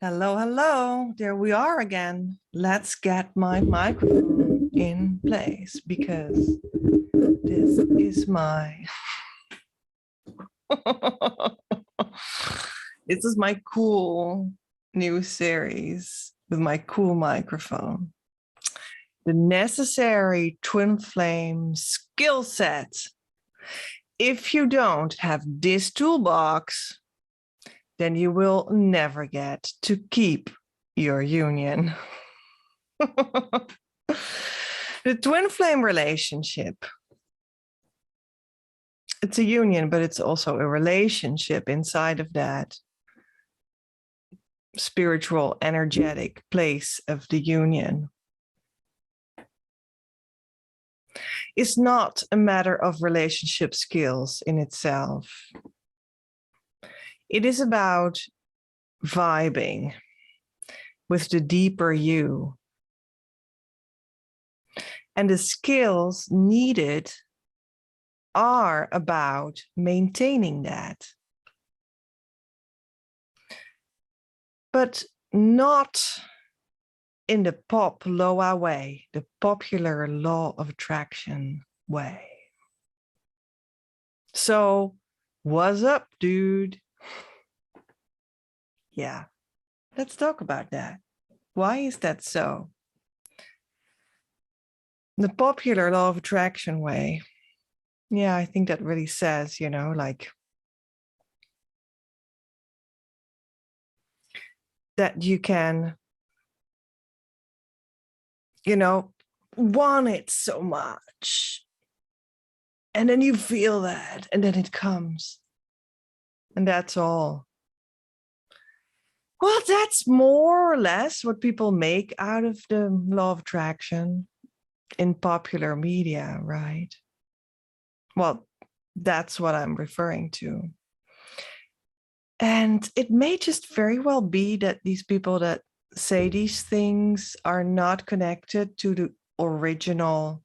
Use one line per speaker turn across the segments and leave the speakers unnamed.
Hello, hello. There we are again. Let's get my microphone in place because this is my this is my cool new series with my cool microphone. The necessary twin flame skill set. If you don't have this toolbox, then you will never get to keep your union. The twin flame relationship. It's a union, but it's also a relationship inside of that spiritual, energetic place of the union. It's not a matter of relationship skills in itself. It is about vibing with the deeper you. And the skills needed are about maintaining that. But not in the pop-loa way, the popular law of attraction way. So, what's up, dude? Yeah, let's talk about that. Why is that so? The popular law of attraction way. Yeah, I think that really says, like that you can, want it so much. And then you feel that, and then it comes. And that's all. Well, that's more or less what people make out of the law of attraction in popular media, right? Well, that's what I'm referring to. And it may just very well be that these people that say these things are not connected to the original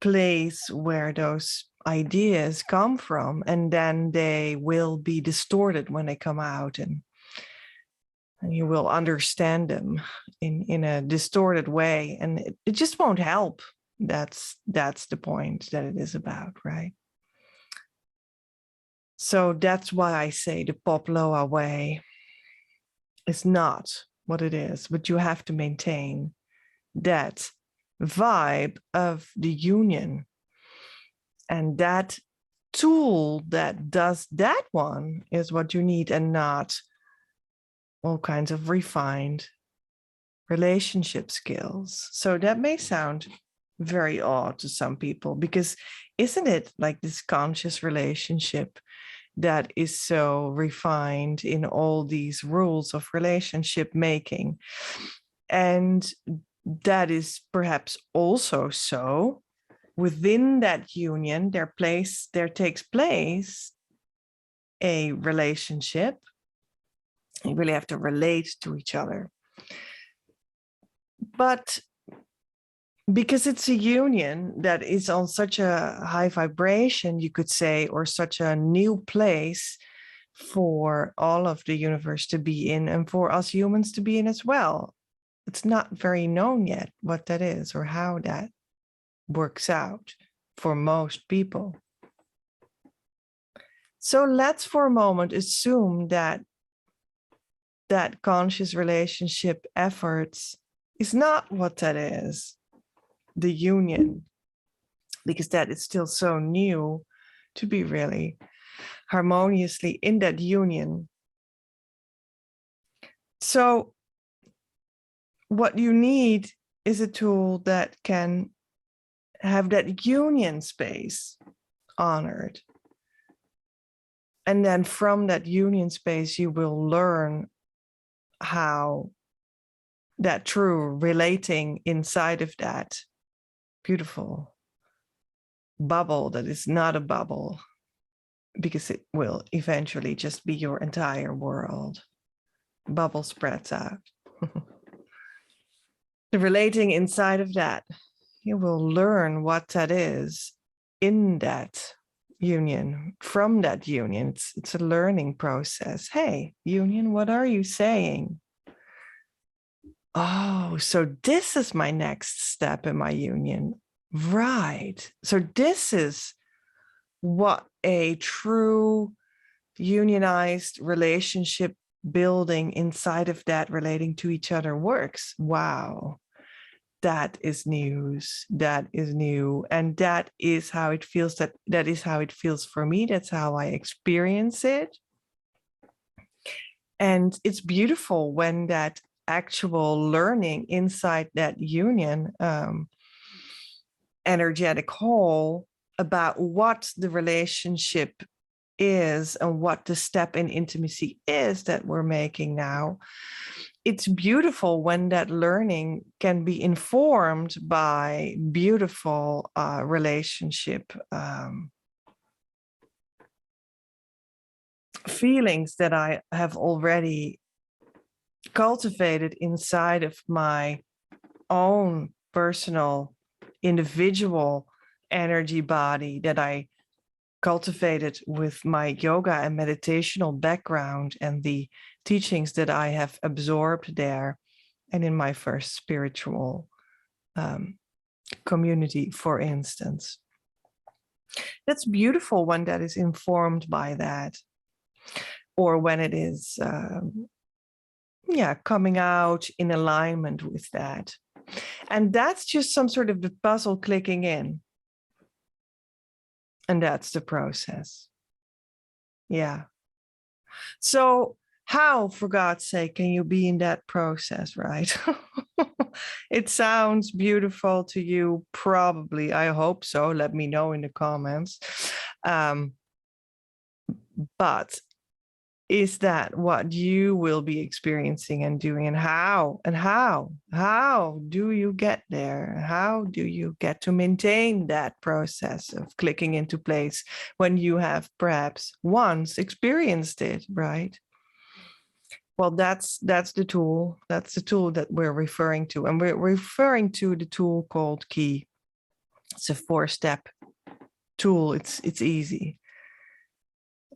place where those ideas come from, and then they will be distorted when they come out, and you will understand them in a distorted way, and it just won't help. That's the point that it is about, right? So that's why I say the pop-loa way is not what it is, but you have to maintain that vibe of the union. And that tool that does that one is what you need, and not all kinds of refined relationship skills. So that may sound very odd to some people, because isn't it like this conscious relationship that is so refined in all these rules of relationship making? And that is perhaps also so within that union, there takes place a relationship. You really have to relate to each other. But because it's a union that is on such a high vibration, you could say, or such a new place for all of the universe to be in, and for us humans to be in as well, it's not very known yet what that is or how that works out for most people. So let's for a moment assume that that conscious relationship efforts is not what that is, the union, because that is still so new to be really harmoniously in that union. So what you need is a tool that can have that union space honored. And then from that union space, you will learn how that true relating inside of that beautiful bubble that is not a bubble, because it will eventually just be your entire world. Bubble spreads out. The relating inside of that, you will learn what that is in that union, from that union. It's a learning process. Hey, union, what are you saying? Oh, so this is my next step in my union. Right. So this is what a true unionized relationship building inside of that relating to each other works. Wow. That is news. That is new. And that is how it feels. That is how it feels for me. That's how I experience it. And it's beautiful when that actual learning inside that union energetic whole about what the relationship is and what the step in intimacy is that we're making now. It's beautiful when that learning can be informed by beautiful relationship feelings that I have already cultivated inside of my own personal individual energy body that I cultivated with my yoga and meditational background and the teachings that I have absorbed there and in my first spiritual community, for instance. That's beautiful when that is informed by that, or when it is coming out in alignment with that. And that's just some sort of the puzzle clicking in. And that's the process. Yeah. So how, for God's sake, can you be in that process, right? It sounds beautiful to you, probably. I hope so. Let me know in the comments. But is that what you will be experiencing and doing? And how do you get there? How do you get to maintain that process of clicking into place when you have perhaps once experienced it, right? Well, that's the tool. That's the tool that we're referring to. And we're referring to the tool called Key. It's a 4-step tool. It's easy.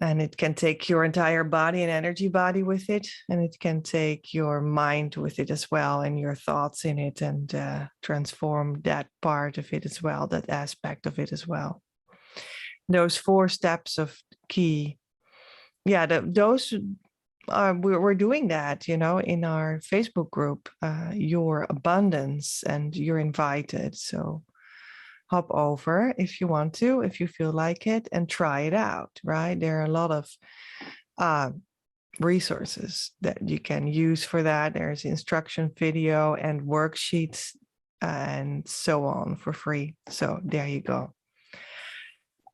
And it can take your entire body and energy body with it. And it can take your mind with it as well, and your thoughts in it, and transform that part of it as well, that aspect of it as well. Those 4 steps of Key. Yeah, those we're doing that, in our Facebook group, Your Abundance, and you're invited. So hop over if you want to, if you feel like it, and try it out, right? There are a lot of resources that you can use for that. There's instruction video and worksheets and so on for free. So there you go.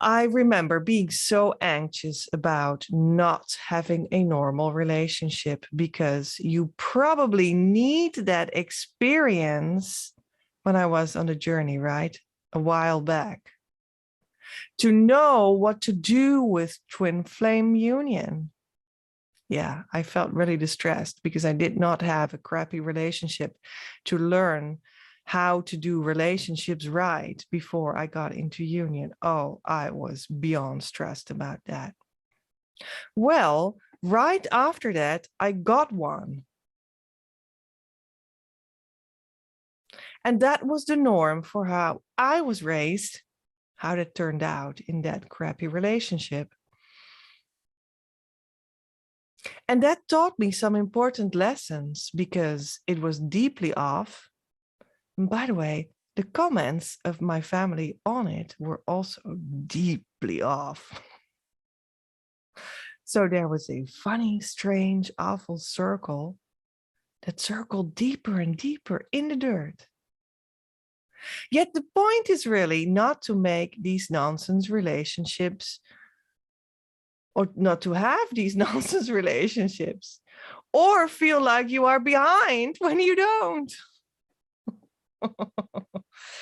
I remember being so anxious about not having a normal relationship, because you probably need that experience when I was on the journey, right? A while back, to know what to do with twin flame union. Yeah, I felt really distressed because I did not have a crappy relationship to learn how to do relationships right before I got into union. Oh, I was beyond stressed about that. Well, right after that, I got one. And that was the norm for how I was raised, how that turned out in that crappy relationship. And that taught me some important lessons, because it was deeply off. And by the way, the comments of my family on it were also deeply off. So there was a funny, strange, awful circle that circled deeper and deeper in the dirt. Yet the point is really not to make these nonsense relationships, or not to have these nonsense relationships, or feel like you are behind when you don't.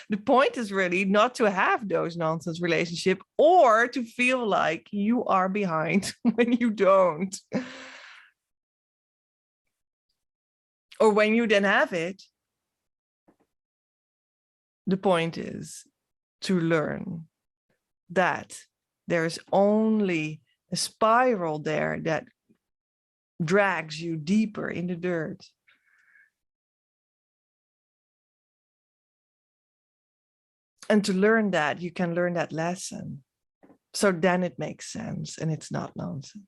The point is really not to have those nonsense relationships, or to feel like you are behind when you don't. Or when you then have it, the point is to learn that there's only a spiral there that drags you deeper in the dirt. And to learn that, you can learn that lesson. So then it makes sense and it's not nonsense.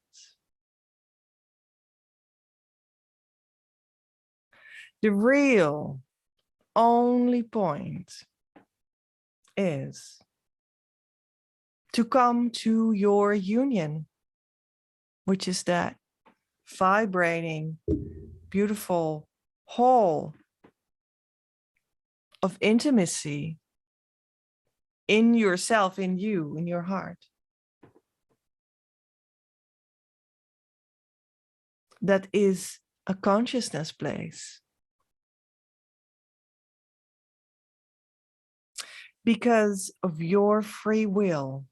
The real only point is to come to your union, which is that vibrating, beautiful whole of intimacy in yourself, in you, in your heart. That is a consciousness place. Because of your free will.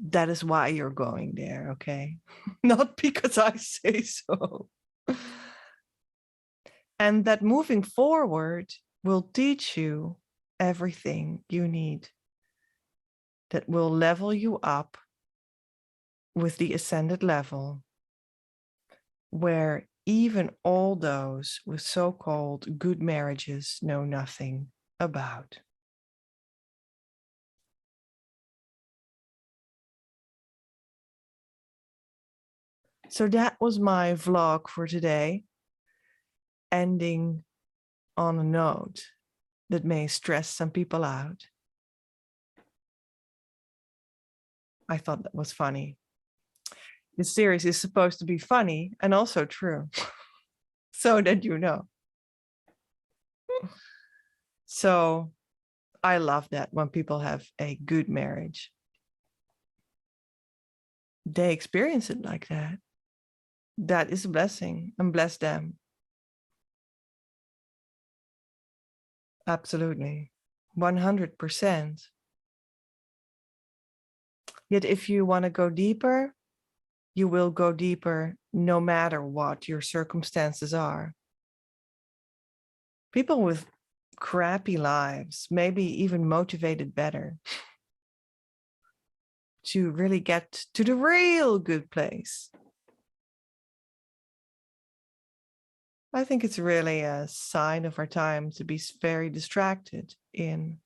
That is why you're going there, okay? Not because I say so. And that moving forward will teach you everything you need that will level you up with the ascended level, where even all those with so-called good marriages know nothing about. So that was my vlog for today, ending on a note that may stress some people out. I thought that was funny. This series is supposed to be funny and also true, so that you know. So I love that when people have a good marriage. They experience it like that. That is a blessing, and bless them. Absolutely. 100%. Yet if you want to go deeper, you will go deeper no matter what your circumstances are. People with crappy lives, maybe even motivated better to really get to the real good place. I think it's really a sign of our time to be very distracted in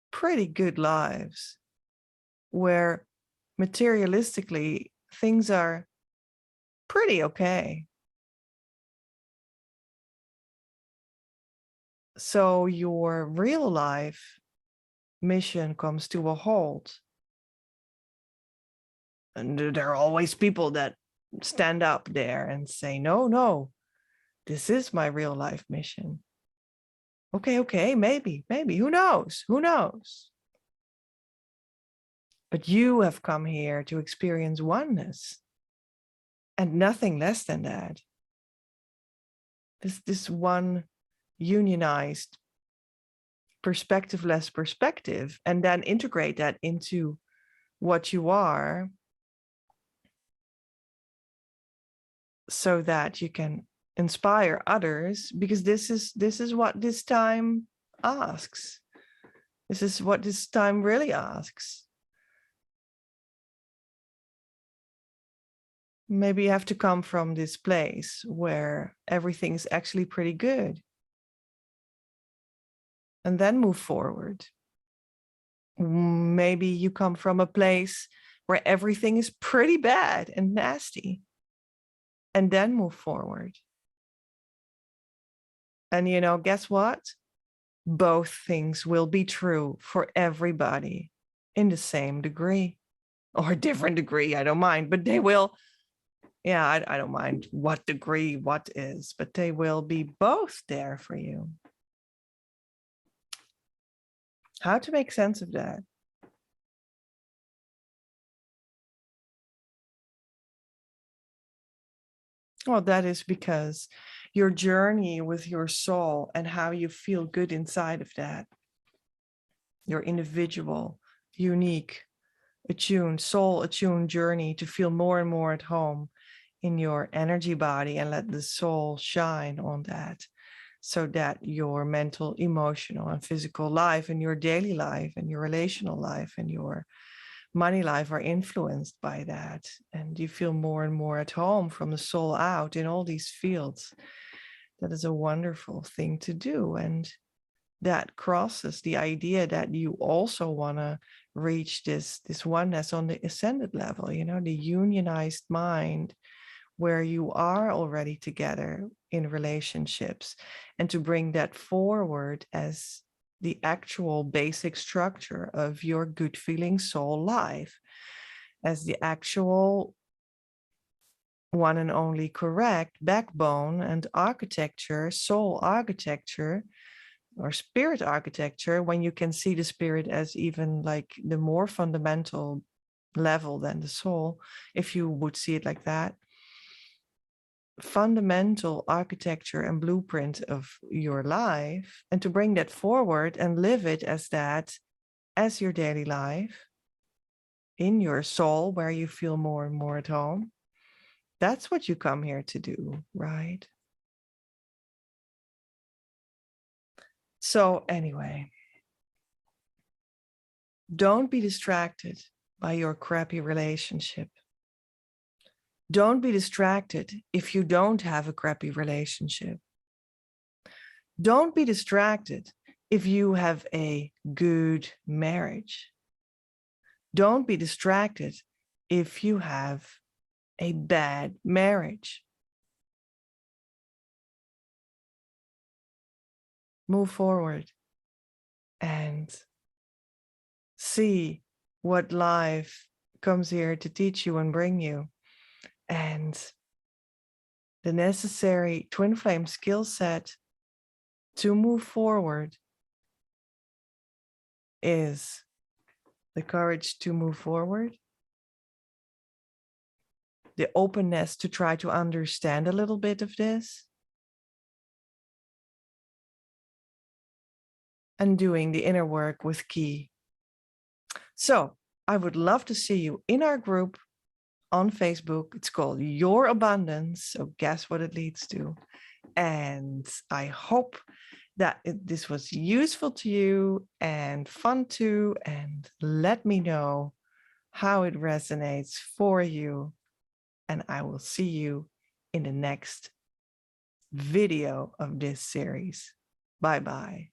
pretty good lives where materialistically things are pretty okay. So your real life mission comes to a halt. And there are always people that stand up there and say, no, no, this is my real life mission. Okay, maybe, who knows? But you have come here to experience oneness and nothing less than that. This one unionized perspectiveless perspective, and then integrate that into what you are so that you can inspire others, because this is what this time asks. This is what this time really asks. Maybe you have to come from this place where everything's actually pretty good and then move forward. Maybe you come from a place where everything is pretty bad and nasty and then move forward. And you know, guess what? Both things will be true for everybody in the same degree or a different degree. I don't mind, but they will. Yeah, I don't mind what degree what is, but they will be both there for you. How to make sense of that? Well, that is because your journey with your soul and how you feel good inside of that, your individual, unique, attuned, soul attuned journey to feel more and more at home in your energy body and let the soul shine on that, so that your mental, emotional, and physical life and your daily life and your relational life and your money life are influenced by that. And you feel more and more at home from the soul out in all these fields. That is a wonderful thing to do. And that crosses the idea that you also want to reach this oneness on the ascended level, you know, the unionized mind, where you are already together in relationships, and to bring that forward as the actual basic structure of your good feeling soul life, as the actual one and only correct backbone and architecture, soul architecture or spirit architecture, when you can see the spirit as even like the more fundamental level than the soul, if you would see it like that, fundamental architecture and blueprint of your life, and to bring that forward and live it as that, as your daily life, in your soul, where you feel more and more at home. That's what you come here to do, right? So anyway, don't be distracted by your crappy relationship. Don't be distracted if you don't have a crappy relationship. Don't be distracted if you have a good marriage. Don't be distracted if you have a bad marriage. Move forward and see what life comes here to teach you and bring you. And the necessary twin flame skill set to move forward is the courage to move forward, the openness to try to understand a little bit of this, and doing the inner work with Key. So I would love to see you in our group on Facebook. It's called Your Abundance. So guess what it leads to. And I hope that this was useful to you and fun too. And let me know how it resonates for you. And I will see you in the next video of this series. Bye-bye.